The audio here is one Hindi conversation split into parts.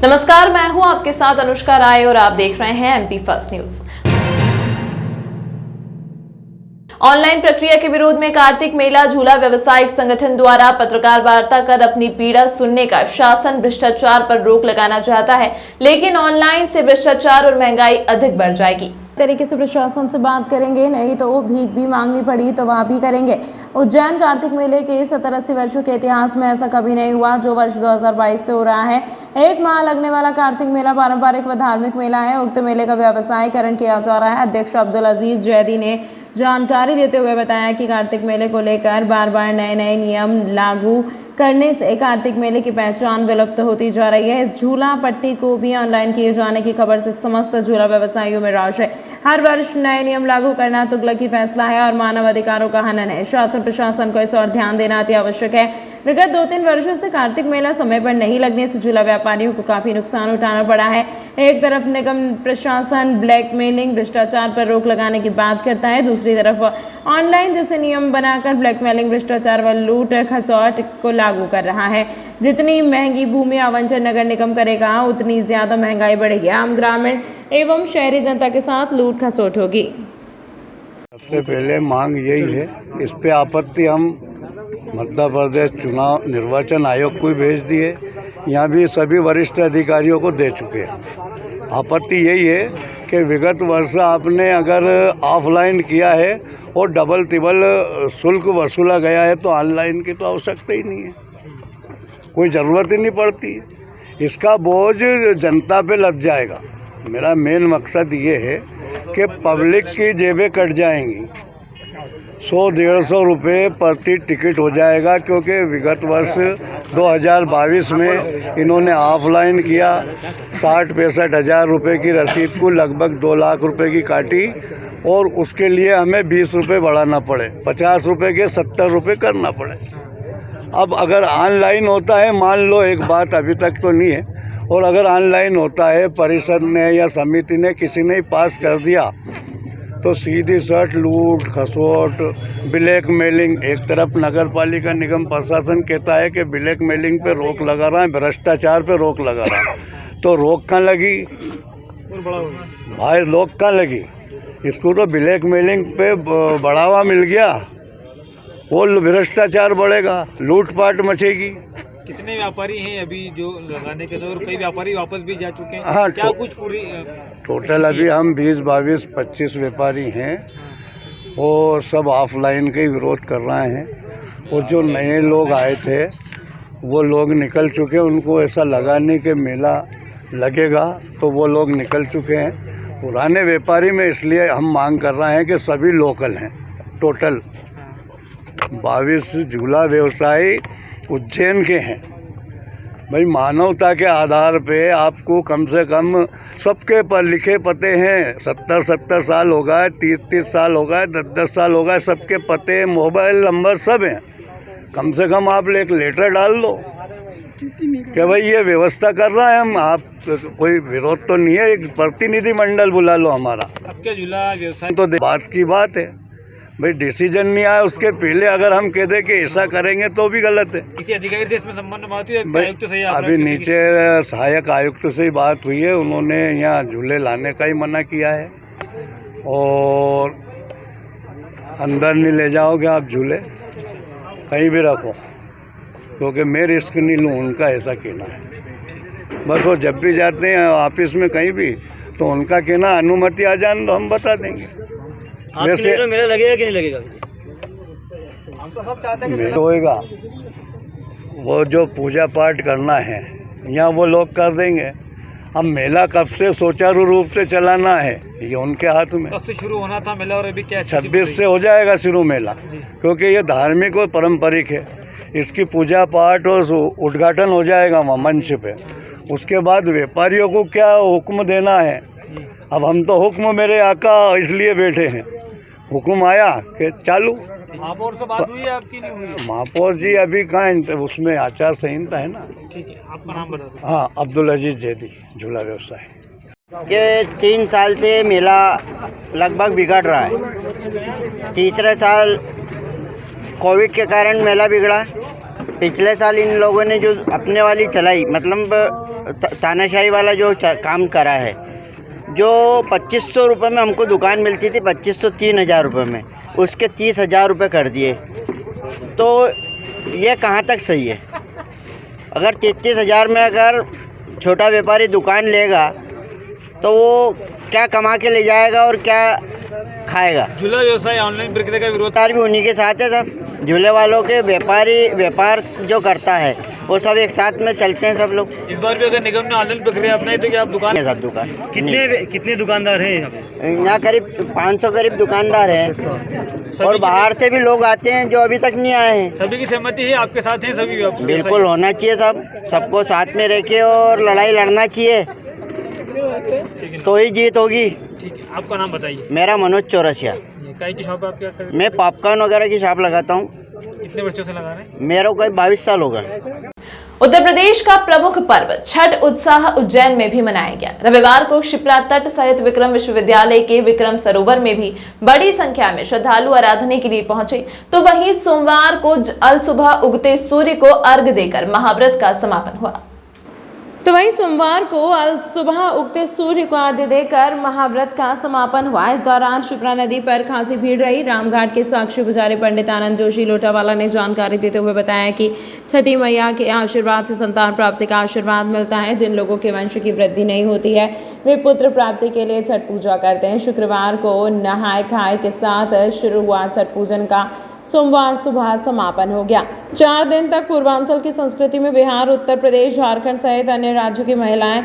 नमस्कार, मैं हूं आपके साथ अनुष्का राय और आप देख रहे हैं एमपी फर्स्ट न्यूज। ऑनलाइन प्रक्रिया के विरोध में कार्तिक मेला झूला व्यवसायिक संगठन द्वारा पत्रकार वार्ता कर अपनी पीड़ा सुनने का शासन भ्रष्टाचार पर रोक लगाना चाहता है, लेकिन ऑनलाइन से भ्रष्टाचार और महंगाई अधिक बढ़ जाएगी। तरीके से प्रशासन से बात करेंगे, नहीं तो वो भीख भी मांगनी पड़ी तो वह भी करेंगे। उज्जैन कार्तिक मेले के 70-80 वर्षों के इतिहास में ऐसा कभी नहीं हुआ जो वर्ष 2022 से हो रहा है। एक माह लगने वाला कार्तिक मेला पारंपरिक व धार्मिक मेला है। उक्त मेले का व्यवसायीकरण किया जा रहा है। अध्यक्ष अब्दुल अजीज जैदी ने जानकारी देते हुए बताया कि कार्तिक मेले को लेकर बार बार नए नियम लागू करने से कार्तिक मेले की पहचान विलुप्त होती जा रही है। इस झूला पट्टी को भी ऑनलाइन किए जाने की खबर से समस्त झूला व्यवसायियों में रोष है। हर वर्ष नए नियम लागू करना तुगलकी फैसला है और मानव अधिकारों का हनन है। शासन प्रशासन को इस और ध्यान देना अति आवश्यक है। विगत 2-3 वर्षों से कार्तिक मेला समय पर नहीं लगने से झूला व्यापारियों को काफी नुकसान उठाना पड़ा है। एक तरफ निगम प्रशासन ब्लैकमेलिंग भ्रष्टाचार पर रोक लगाने की बात करता है, दूसरी तरफ ऑनलाइन जैसे नियम बनाकर ब्लैकमेलिंग भ्रष्टाचार व लूट खसौट को लागू कर रहा है। जितनी महंगी भूमि आवंटन नगर निगम करेगा उतनी ज्यादा महंगाई बढ़ेगी। आम ग्रामीण एवं शहरी जनता के साथ लूट खसौट होगी। सबसे पहले मांग यही है, इस पे आपत्ति हम मध्य प्रदेश चुनाव निर्वाचन आयोग को भेज दिए, यहाँ भी सभी वरिष्ठ अधिकारियों को दे चुके हैं। आपत्ति यही है कि विगत वर्ष आपने अगर ऑफलाइन किया है और डबल तिबल शुल्क वसूला गया है तो ऑनलाइन की तो आवश्यकता ही नहीं है, कोई ज़रूरत ही नहीं पड़ती। इसका बोझ जनता पे लग जाएगा। मेरा मेन मकसद ये है कि पब्लिक की जेबें कट जाएंगी। 100-150 रुपये प्रति टिकट हो जाएगा, क्योंकि विगत वर्ष 2022 में इन्होंने ऑफलाइन किया। 60-65 हज़ार रुपये की रसीद को लगभग 2 लाख रुपए की काटी और उसके लिए हमें 20 रुपये बढ़ाना पड़े, 50 रुपये के 70 रुपये करना पड़े। अब अगर ऑनलाइन होता है, मान लो एक बात अभी तक तो नहीं है, और अगर ऑनलाइन होता है परिषद ने या समिति ने किसी ने पास कर दिया तो सीधी सट लूट खसोट ब्लैक मेलिंग। एक तरफ नगर पालिका निगम प्रशासन कहता है कि ब्लैक मेलिंग पे रोक लगा रहा है, भ्रष्टाचार पे रोक लगा रहा है, तो रोक कहाँ लगी भाई? रोक कहाँ लगी? इसको तो ब्लैक मेलिंग पे बढ़ावा मिल गया, वो भ्रष्टाचार बढ़ेगा, लूटपाट मचेगी। कितने व्यापारी हैं अभी जो लगाने के दौर? कई व्यापारी वापस भी जा चुके हैं। हाँ, क्या कुछ पूरी टोटल अभी हम 20, 22, 25 व्यापारी हैं और सब ऑफलाइन का ही विरोध कर रहे हैं। और जो नए लोग आए थे वो लोग निकल चुके हैं, उनको ऐसा लगा नहीं कि मेला लगेगा, तो वो लोग निकल चुके हैं। पुराने व्यापारी में इसलिए हम मांग कर रहे हैं कि सभी लोकल हैं। टोटल 22 झूला व्यवसायी उज्जैन के हैं। भाई मानवता के आधार पे आपको कम से कम सबके पर लिखे पते हैं। 70-70 साल हो गए, 30-30 साल हो गए, 10-10 साल हो गए, सबके पते मोबाइल नंबर सब हैं। कम से कम आप एक लेटर डाल दो कि भाई ये व्यवस्था कर रहा है हम। आप कोई विरोध तो नहीं है, एक प्रतिनिधि मंडल बुला लो हमारा। आपके झूला व्यवसाय तो बात की बात है भाई, डिसीजन नहीं आया उसके पहले अगर हम कह दें कि ऐसा करेंगे तो भी गलत है। किसी अधिकारी से इसमें संबंध बात हुई है? आयुक्त से अभी नीचे सहायक आयुक्त से ही बात हुई है, उन्होंने यहाँ झूले लाने का ही मना किया है और अंदर नहीं ले जाओगे आप झूले, कहीं भी रखो, क्योंकि मैं रिस्क नहीं लूँ, उनका ऐसा कहना है। बस वो जब भी जाते हैं ऑफिस में कहीं भी तो उनका कहना अनुमति आ जाए तो हम बता देंगे। वैसे मेला लगेगा कि नहीं लगेगा? हम तो सब चाहते हैं कि होएगा। वो जो पूजा पाठ करना है यहाँ वो लोग कर देंगे। अब मेला कब से सुचारू रूप से चलाना है ये उनके हाथ में। कब से शुरू होना था मेला और अभी क्या? 26 से हो जाएगा शुरू मेला, क्योंकि ये धार्मिक और पारंपरिक है। इसकी पूजा पाठ और उद्घाटन हो जाएगा वहाँ मंच पे। उसके बाद व्यापारियों को क्या हुक्म देना है? अब हम तो हुक्म मेरे आका इसलिए बैठे हैं, हुक्म आया कि चालू। महापौर से बात हुई है आपकी? नहीं हुई? महापौर जी अभी कहाँ, उसमें आचार संहिता है ना। ठीक है, आपका नाम बता दो। हाँ, अब्दुल अजीज जैदी, झूला व्यवसाय। ये 3 साल से मेला लगभग बिगड़ रहा है। तीसरे साल कोविड के कारण मेला बिगड़ा। पिछले साल इन लोगों ने जो अपने वाली चलाई, मतलब तानाशाही वाला जो काम करा है, जो 2500 रुपये में हमको दुकान मिलती थी, 2500 3,000 रुपये में, उसके 30,000 रुपये कर दिए। तो ये कहाँ तक सही है? अगर 33,000 में अगर छोटा व्यापारी दुकान लेगा तो वो क्या कमा के ले जाएगा और क्या खाएगा? झूला व्यवसाय ऑनलाइन प्रक्रिया का विरोध भी उन्हीं के साथ है सब। झूले वालों के व्यापार जो करता है वो सब एक साथ में चलते हैं सब लोग। इस बार भी अगर निगम ने ऑनलाइन प्रक्रिया अपनाई तो क्या आप दुकान साथ दुकान कितने दुकानदार हैं यहाँ पे? यहाँ करीब 500 करीब दुकानदार हैं और बाहर से भी लोग आते हैं जो अभी तक नहीं आए हैं। सभी की सहमति है आपके साथ हैं सभी? बिल्कुल होना चाहिए, सबको साथ में रह के और लड़ाई लड़ना चाहिए तो ही जीत होगी। ठीक है, आपका नाम बताइए। मेरा मनोज चौरसिया। काय की शॉप आप क्या करते हैं? मैं पॉपकॉर्न वगैरह की शॉप लगाता हूँ। कितने वर्षों से लगा रहे हैं? मेरा कोई 22 साल होगा। उत्तर प्रदेश का प्रमुख पर्व छठ उत्साह उज्जैन में भी मनाया गया। रविवार को शिप्रा तट सहित विक्रम विश्वविद्यालय के विक्रम सरोवर में भी बड़ी संख्या में श्रद्धालु आराधना के लिए पहुंचे, तो वहीं सोमवार को अल सुबह उगते सूर्य को अर्घ देकर महाव्रत का समापन हुआ। तो वहीं सोमवार को अल सुबह उगते सूर्य को अर्घ्य देकर महाव्रत का समापन हुआ। इस दौरान शिप्रा नदी पर खासी भीड़ रही। रामघाट के साक्षी पुजारी पंडित आनंद जोशी लोटावाला ने जानकारी देते हुए बताया कि छठी मैया के आशीर्वाद से संतान प्राप्ति का आशीर्वाद मिलता है। जिन लोगों के वंश की वृद्धि नहीं होती है वे पुत्र प्राप्ति के लिए छठ पूजा करते हैं। शुक्रवार को नहाय खाए के साथ शुरू हुआ छठ पूजन का सोमवार सुबह समापन हो गया। 4 दिन तक पूर्वांचल की संस्कृति में बिहार, उत्तर प्रदेश, झारखंड सहित अन्य राज्यों की महिलाएं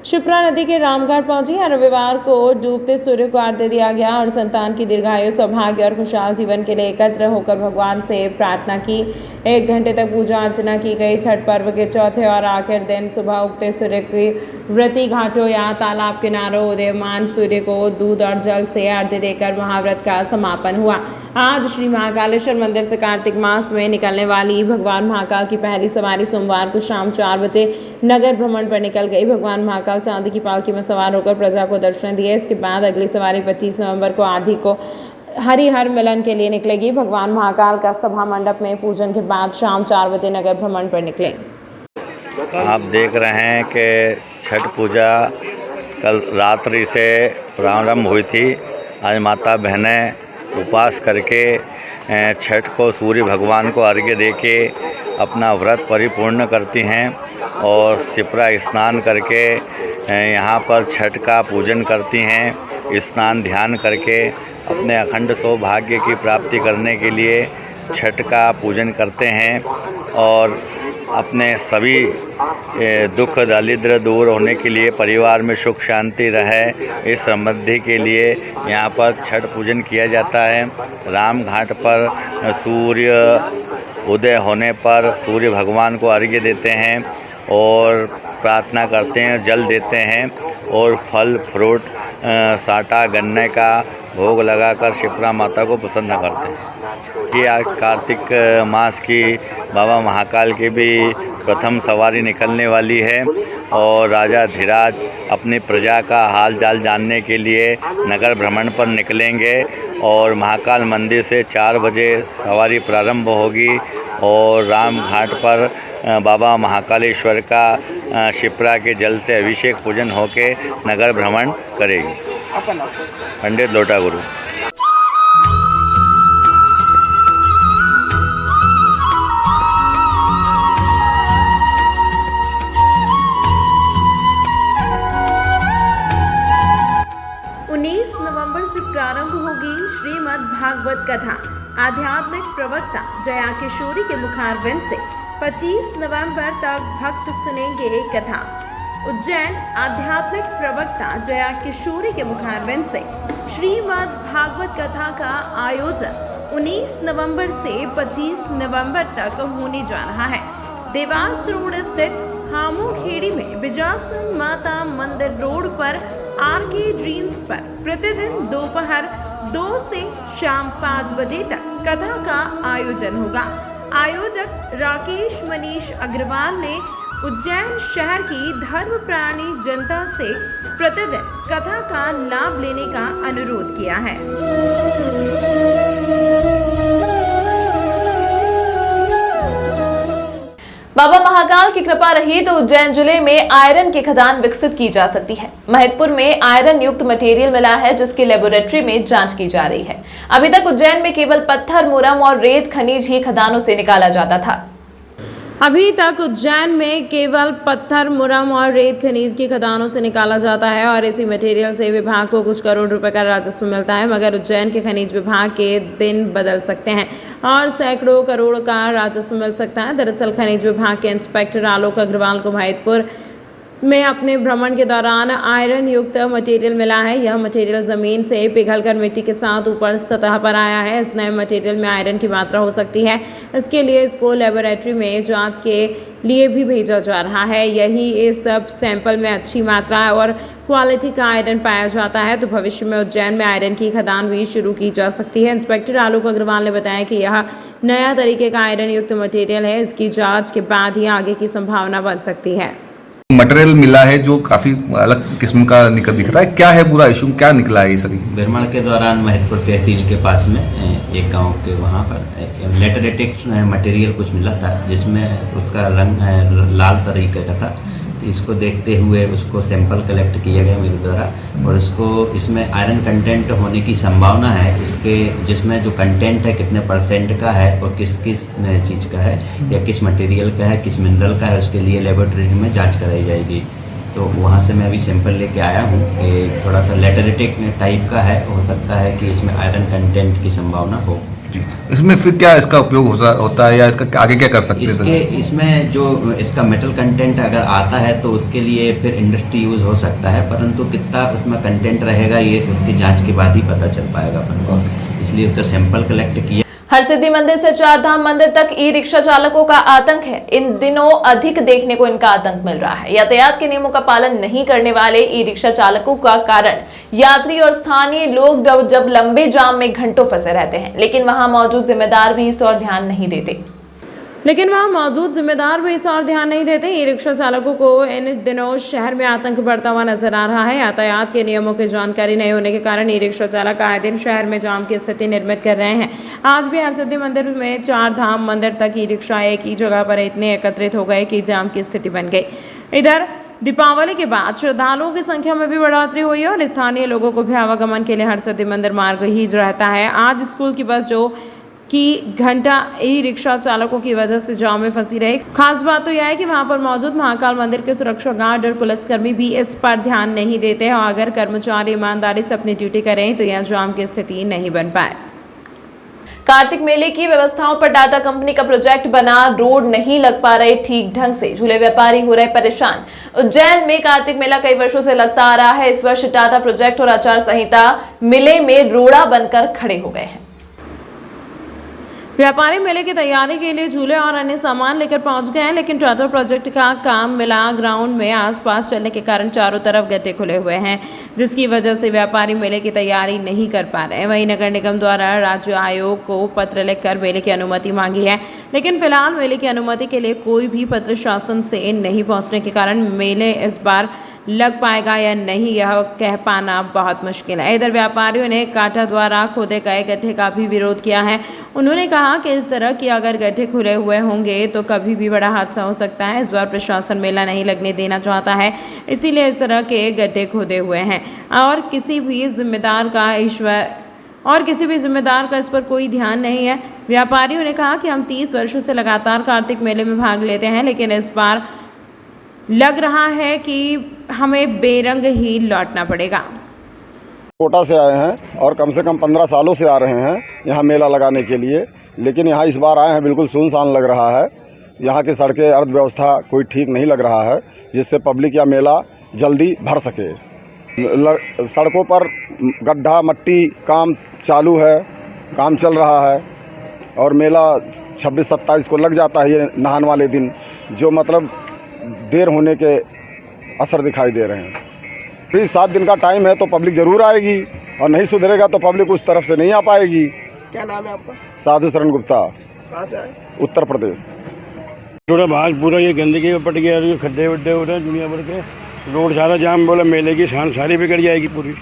शिप्रा नदी के रामघाट पहुंची। रविवार को डूबते सूर्य को अर्घ्य दिया गया और संतान की दीर्घायु, सौभाग्य और खुशहाल जीवन के लिए एकत्र होकर भगवान से प्रार्थना की। 1 घंटे तक पूजा अर्चना की गई। छठ पर्व के चौथे और आखिर दिन सुबह उगते सूर्य की व्रती घाटों या तालाब किनारों उदीयमान सूर्य को दूध और जल से अर्घ्य देकर महाव्रत का समापन हुआ। आज श्री महाकालेश्वर मंदिर से कार्तिक मास में निकलने वाली भगवान महाकाल की पहली सवारी सोमवार को शाम 4 बजे नगर भ्रमण पर निकल गई। भगवान महाकाल चांदी की पालकी में सवार होकर प्रजा को दर्शन दिए। इसके बाद अगली सवारी 25 नवंबर को आदि को हरिहर मिलन के लिए निकलेगी। भगवान महाकाल का सभा मंडप में पूजन के बाद शाम 4 बजे नगर भ्रमण पर निकले। आप देख रहे हैं कि छठ पूजा कल रात्रि से प्रारंभ हुई थी। आज माता बहनें उपवास करके छठ को सूर्य भगवान को अर्घ्य देके अपना व्रत परिपूर्ण करती हैं और शिप्रा स्नान करके यहाँ पर छठ का पूजन करती हैं। स्नान ध्यान करके अपने अखंड सौभाग्य की प्राप्ति करने के लिए छठ का पूजन करते हैं और अपने सभी दुख दरिद्र दूर होने के लिए, परिवार में सुख शांति रहे, इस समृद्धि के लिए यहाँ पर छठ पूजन किया जाता है। राम घाट पर सूर्य उदय होने पर सूर्य भगवान को अर्घ्य देते हैं और प्रार्थना करते हैं, जल देते हैं और फल फ्रूट साटा गन्ने का भोग लगाकर शिप्रा माता को प्रसन्न करते हैं। कि आज कार्तिक मास की बाबा महाकाल की भी प्रथम सवारी निकलने वाली है और राजा धीराज अपनी प्रजा का हाल चाल जानने के लिए नगर भ्रमण पर निकलेंगे और महाकाल मंदिर से 4 बजे सवारी प्रारंभ होगी और राम घाट पर बाबा महाकालेश्वर का शिप्रा के जल से अभिषेक पूजन होके नगर भ्रमण करेगी। पंडित लोटा गुरु। नवंबर से प्रारंभ होगी श्रीमद् भागवत कथा। आध्यात्मिक प्रवक्ता जया किशोरी के मुखारविंद से 25 नवंबर तक भक्त सुनेंगे कथा। उज्जैन आध्यात्मिक प्रवक्ता जया किशोरी के मुखारविंद से श्रीमद् भागवत कथा का आयोजन 19 नवंबर से 25 नवंबर तक होने जा रहा है। देवास रोड स्थित हामूखेड़ी में बिजासन माता मंदिर रोड पर आरके ड्रीम्स पर प्रतिदिन दोपहर 2 से शाम 5 बजे तक कथा का आयोजन होगा। आयोजक राकेश मनीष अग्रवाल ने उज्जैन शहर की धर्मप्राणी जनता से प्रतिदिन कथा का लाभ लेने का अनुरोध किया है। बाबा महाकाल की कृपा रही तो उज्जैन जिले में आयरन की खदान विकसित की जा सकती है। महिदपुर में आयरन युक्त मटेरियल मिला है जिसकी लेबोरेटरी में जांच की जा रही है। अभी तक उज्जैन में केवल पत्थर, मुरम और रेत खनिज ही खदानों से निकाला जाता था। अभी तक उज्जैन में केवल पत्थर, मुरम और रेत खनिज की खदानों से निकाला जाता है और इसी मटेरियल से विभाग को कुछ करोड़ रुपए का राजस्व मिलता है। मगर उज्जैन के खनिज विभाग के दिन बदल सकते हैं और सैकड़ों करोड़ का राजस्व मिल सकता है। दरअसल खनिज विभाग के इंस्पेक्टर आलोक अग्रवाल को महिदपुर में अपने भ्रमण के दौरान आयरन युक्त मटेरियल मिला है। यह मटेरियल ज़मीन से पिघलकर मिट्टी के साथ ऊपर सतह पर आया है। इस नए मटेरियल में आयरन की मात्रा हो सकती है। इसके लिए इसको लेबोरेटरी में जांच के लिए भी भेजा जा रहा है। यही इस सब सैंपल में अच्छी मात्रा और क्वालिटी का आयरन पाया जाता है तो भविष्य में उज्जैन में आयरन की खदान भी शुरू की जा सकती है। इंस्पेक्टर आलोक अग्रवाल ने बताया कि यह नया तरीके का आयरन युक्त मटेरियल है। इसकी जाँच के बाद ही आगे की संभावना बन सकती है। मटेरियल मिला है जो काफी अलग किस्म का दिख रहा है, क्या है पूरा इशू, क्या निकला है ये सर? भ्रमण के दौरान महिदपुर तहसील के पास में एक गांव के वहां पर लेटरेटिक मटेरियल कुछ मिला था जिसमें उसका रंग लाल तरीके का था। तो इसको देखते हुए उसको सैंपल कलेक्ट किया गया मेरे द्वारा और इसमें आयरन कंटेंट होने की संभावना है। इसके जिसमें जो कंटेंट है कितने % का है और किस किस चीज़ का है या किस मटेरियल का है, किस मिनरल का है, उसके लिए लेबोरेटरी में जांच कराई जाएगी। तो वहाँ से मैं अभी सैंपल लेके आया हूँ कि थोड़ा सा लेटरेटिक टाइप का है, हो सकता है कि इसमें आयरन कंटेंट की संभावना हो। इसमें फिर क्या इसका उपयोग होता है या इसका आगे क्या कर सकते हैं? इसमें जो इसका मेटल कंटेंट अगर आता है तो उसके लिए फिर इंडस्ट्री यूज हो सकता है, परंतु कितना उसमें कंटेंट रहेगा ये उसकी जांच के बाद ही पता चल पाएगा। इसलिए उसका सैंपल कलेक्ट किया। हरसिद्धि मंदिर से चारधाम मंदिर तक ई रिक्शा चालकों का आतंक है। इन दिनों अधिक देखने को इनका आतंक मिल रहा है। यातायात के नियमों का पालन नहीं करने वाले ई रिक्शा चालकों का कारण यात्री और स्थानीय लोग जब लंबे जाम में घंटों फंसे रहते हैं, लेकिन वहां मौजूद जिम्मेदार भी इस ओर ध्यान नहीं देते। ई रिक्शा चालकों को इन दिनों शहर में आतंक बढ़ता हुआ नजर आ रहा है। यातायात के नियमों की जानकारी नहीं होने के कारण ई रिक्शा चालक आए दिन शहर में जाम की स्थिति निर्मित कर रहे हैं। आज भी हरसिद्धि मंदिर में चारधाम मंदिर तक ई रिक्शा एक ही जगह पर इतने एकत्रित हो गए कि जाम की स्थिति बन गई। इधर दीपावली के बाद श्रद्धालुओं की संख्या में भी बढ़ोतरी हुई है और स्थानीय लोगों को भी आवागमन के लिए हरसिद्धि मंदिर मार्ग ही रहता है। आज स्कूल की बस जो कि घंटा ई रिक्शा चालकों की वजह से जाम में फंसी रही। खास बात तो यह है कि वहां पर मौजूद महाकाल मंदिर के सुरक्षा गार्ड और पुलिसकर्मी भी इस पर ध्यान नहीं देते हैं और अगर कर्मचारी ईमानदारी से अपनी ड्यूटी करें तो यह जाम की स्थिति नहीं बन पाए। कार्तिक मेले की व्यवस्थाओं पर टाटा कंपनी का प्रोजेक्ट बना, रोड नहीं लग पा रहे ठीक ढंग से, झूले व्यापारी हो रहे परेशान। उज्जैन में कार्तिक मेला कई वर्षों से लगता आ रहा है। इस वर्ष टाटा प्रोजेक्ट और आचार संहिता मेले में रोड़ा बनकर खड़े हो गए हैं। व्यापारी मेले की तैयारी के लिए झूले और अन्य सामान लेकर पहुंच गए हैं, लेकिन टाटा प्रोजेक्ट का काम मेला ग्राउंड में आसपास चलने के कारण चारों तरफ गड्ढे खुले हुए हैं, जिसकी वजह से व्यापारी मेले की तैयारी नहीं कर पा रहे हैं। वहीं नगर निगम द्वारा राज्य आयोग को पत्र लिखकर मेले की अनुमति मांगी है, लेकिन फिलहाल मेले की अनुमति के लिए कोई भी पत्र शासन से नहीं पहुंचने के कारण मेले इस बार लग पाएगा या नहीं यह कह पाना बहुत मुश्किल है। इधर व्यापारियों ने काटा द्वारा खोदे गए गड्ढे का भी विरोध किया है। उन्होंने कहा कि इस तरह की अगर गड्ढे खुले हुए होंगे तो कभी भी बड़ा हादसा हो सकता है। इस बार प्रशासन मेला नहीं लगने देना चाहता है, इसीलिए इस तरह के गड्ढे खोदे हुए हैं और किसी भी जिम्मेदार का इस पर कोई ध्यान नहीं है। व्यापारियों ने कहा कि हम 30 वर्षों से लगातार कार्तिक मेले में भाग लेते हैं, लेकिन इस बार लग रहा है कि हमें बेरंग ही लौटना पड़ेगा। कोटा से आए हैं और कम से कम 15 सालों से आ रहे हैं यहाँ मेला लगाने के लिए, लेकिन यहाँ इस बार आए हैं बिल्कुल सुनसान लग रहा है। यहाँ की सड़कें, अर्थव्यवस्था कोई ठीक नहीं लग रहा है जिससे पब्लिक या मेला जल्दी भर सके। सड़कों पर गड्ढा मट्टी काम चालू है, काम चल रहा है और मेला 26-27 को लग जाता है ये नहान वाले दिन, जो मतलब देर होने के असर दिखाई दे रहे हैं। फिर 7 दिन का टाइम है तो पब्लिक ज़रूर आएगी और नहीं सुधरेगा तो पब्लिक उस तरफ से नहीं आ पाएगी। क्या नाम है आपका? साधु शरण गुप्ता। कहाँ से आए? उत्तर प्रदेश। थोड़ा बाहर पूरा ये गंदगी में पट गया, खड्डे वड्डे हो रहे हैं दुनिया भर के, रोड सारा जाम, बोला मेले की शान सारी बिगड़ जाएगी पूरी।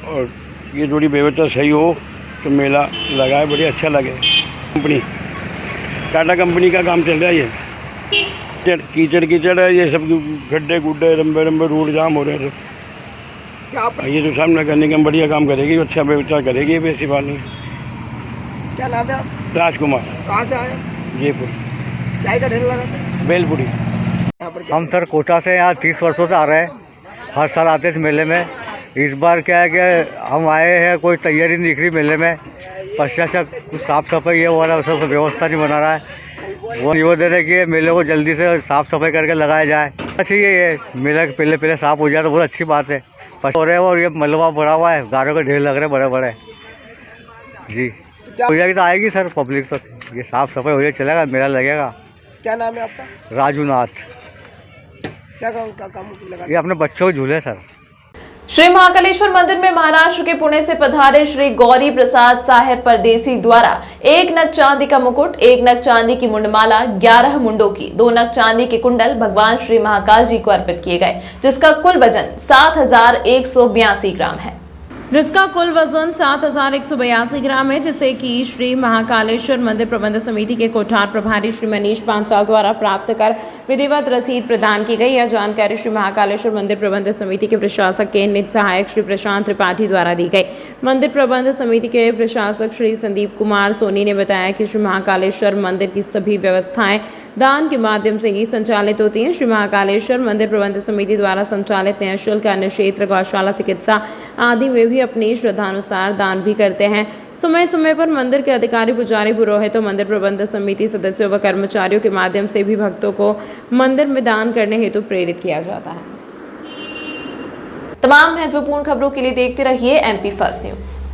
और ये थोड़ी व्यवस्था सही हो तो मेला लगाए, बड़ी अच्छा लगे। कंपनी टाटा कंपनी का काम चल रहा है ये। कीचड़ है, ये सब गड्ढे गुड्ढे लंबे लंबे रोड जाम हो रहे हैं सब। क्या आप ये जो सामने करने का बढ़िया काम करेगी, अच्छा व्यवस्था करेगी, ऐसी बात नहीं। क्या नाम है आप? राजकुमार, कहाँ से आए? जयपुर, चाय का ढेर लगा था बेलपुरी। यहाँ पर क्या? हम सर कोटा से यहाँ 30 वर्षों से आ रहे हैं, हर साल आते हैं इस मेले में। इस बार क्या है कि हम आए हैं, कोई तैयारी नहीं दिख रही मेले में। प्रशासन कुछ साफ़ सफाई ये वाला सब व्यवस्था नहीं बना रहा है। वो निवेदन है कि मेले को जल्दी से साफ़ सफाई करके लगाया जाए। चाहिए ये मेला पहले साफ़ हो जाए तो बहुत अच्छी बात है। हो रहे और ये मलबा पड़ा हुआ है, गाड़ियों के ढेर लग रहे बड़े बड़े जी। हो जाएगी तो आएगी सर पब्लिक, तो ये साफ़ सफाई हो जाए चलेगा, मेला लगेगा। क्या नाम है आपका? राजू नाथ। क्या काम लगा? ये अपने बच्चों को झूले सर। श्री महाकालेश्वर मंदिर में महाराष्ट्र के पुणे से पधारे श्री गौरी प्रसाद साहेब परदेसी द्वारा 1 नग चांदी का मुकुट, 1 नग चांदी की मुंडमाला, 11 मुंडों की 2 नग चांदी के कुंडल भगवान श्री महाकाल जी को अर्पित किए गए, जिसका कुल वजन 7182 ग्राम है। जिसका कुल वजन 7182 ग्राम है, जिसे कि श्री महाकालेश्वर मंदिर प्रबंध समिति के कोठार प्रभारी श्री मनीष पांचाल द्वारा प्राप्त कर विधिवत रसीद प्रदान की गई। यह जानकारी श्री महाकालेश्वर मंदिर प्रबंध समिति के प्रशासक के निज सहायक श्री प्रशांत त्रिपाठी द्वारा दी गई। मंदिर प्रबंध समिति के प्रशासक श्री संदीप कुमार सोनी ने बताया कि श्री महाकालेश्वर मंदिर की सभी व्यवस्थाएं दान के माध्यम से ही संचालित होती हैं। श्री महाकालेश्वर मंदिर प्रबंध समिति द्वारा संचालित निःशुल्क अन्न क्षेत्र, गौशाला, चिकित्सा आदि में भी अपनी श्रद्धानुसार दान भी करते हैं। समय समय पर मंदिर के अधिकारी, पुजारी, पुरोहितों, मंदिर प्रबंध समिति सदस्यों व कर्मचारियों के माध्यम से भी भक्तों को मंदिर में दान करने हेतु प्रेरित किया जाता है। तमाम महत्वपूर्ण खबरों के लिए देखते रहिए MP फर्स्ट न्यूज।